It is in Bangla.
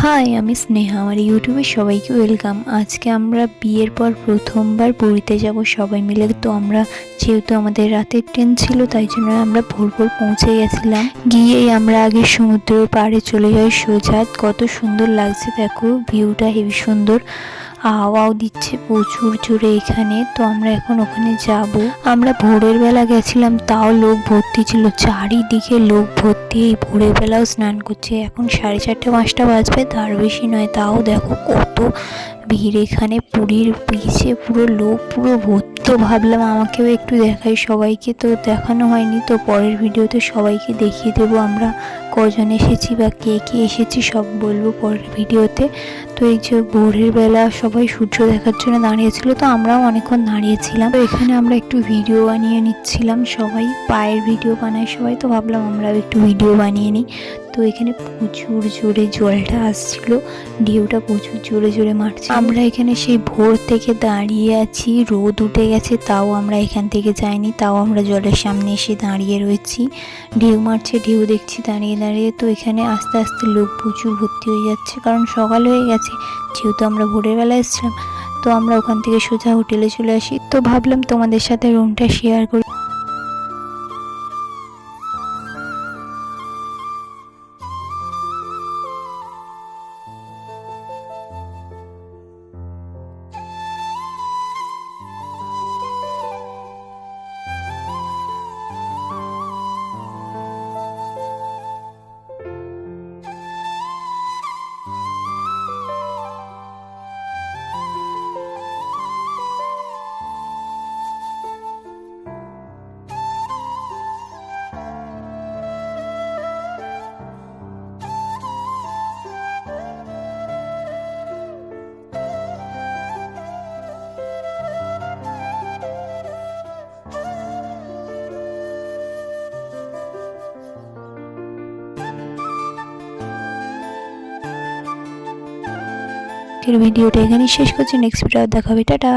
হাই, আমি স্নেহা। আমার ইউটিউবে সবাইকে ওয়েলকাম। আজকে আমরা বিয়ের পর প্রথমবার পুরীতে যাব সবাই মিলে। তো আমরা যেহেতু আমাদের রাতের ট্রেন ছিল, তাই জন্য আমরা ভোর ভোর পৌঁছে গেছিলাম। গিয়েই আমরা আগে সমুদ্রের পাড়ে চলে যাই সোজা। কত সুন্দর লাগছে, দেখো ভিউটা হেবি সুন্দর। হাওয়াও দিচ্ছে প্রচুর জোরে এখানে। তো আমরা এখন ওখানে যাব। আমরা ভোরের বেলা গেছিলাম, তাও লোক ভর্তি ছিল, চারিদিকে লোক ভর্তি। এই ভোরের বেলাও স্নান করছে। এখন 4:30-5টা বাজবে, তার বেশি নয়। তাও দেখো কত ভিড় এখানে। পুরীর বিচে পুরো লোক পুরো ভর্তি। তো ভাবলাম আমাকেও একটু দেখাই সবাইকে, তো দেখানো হয়নি। তো পরের ভিডিওতে সবাইকে দেখিয়ে দেবো আমরা কজন এসেছি বা কে কে এসেছি, সব বলবো পরের ভিডিওতে। তো এই যে ভোরের বেলা সবাই সূর্য দেখার জন্য দাঁড়িয়েছিল, তো আমরাও অনেকক্ষণ দাঁড়িয়েছিলাম। তো এখানে আমরা একটু ভিডিও বানিয়ে নিচ্ছিলাম, সবাই পায়ের ভিডিও বানায় সবাই। তো ভাবলাম আমরাও একটু ভিডিও বানিয়ে নিই। তো এখানে প্রচুর জোরে জলটা আসছিল, ঢেউটা প্রচুর জোরে জোরে মারছে। আমরা এখানে সেই ভোর থেকে দাঁড়িয়ে আছি, রোদ উঠে গেছে, তাও আমরা এখান থেকে যাইনি। তাও আমরা জলের সামনে এসে দাঁড়িয়ে রয়েছি, ঢেউ মারছে, ঢেউ দেখছি দাঁড়িয়ে দাঁড়িয়ে। তো এখানে আস্তে আস্তে লোক প্রচুর ভর্তি হয়ে যাচ্ছে, কারণ সকাল হয়ে গেছে, যেহেতু আমরা ভোরের বেলা এসেছিলাম। তো আমরা ওখান থেকে সোজা হোটেলে চলে আসি। তো ভাবলাম তোমাদের সাথে রুমটা শেয়ার করি। ভিডিওটা এখানেই শেষ করছি। নেক্সট ভিডিও দেখাবে, টাটা।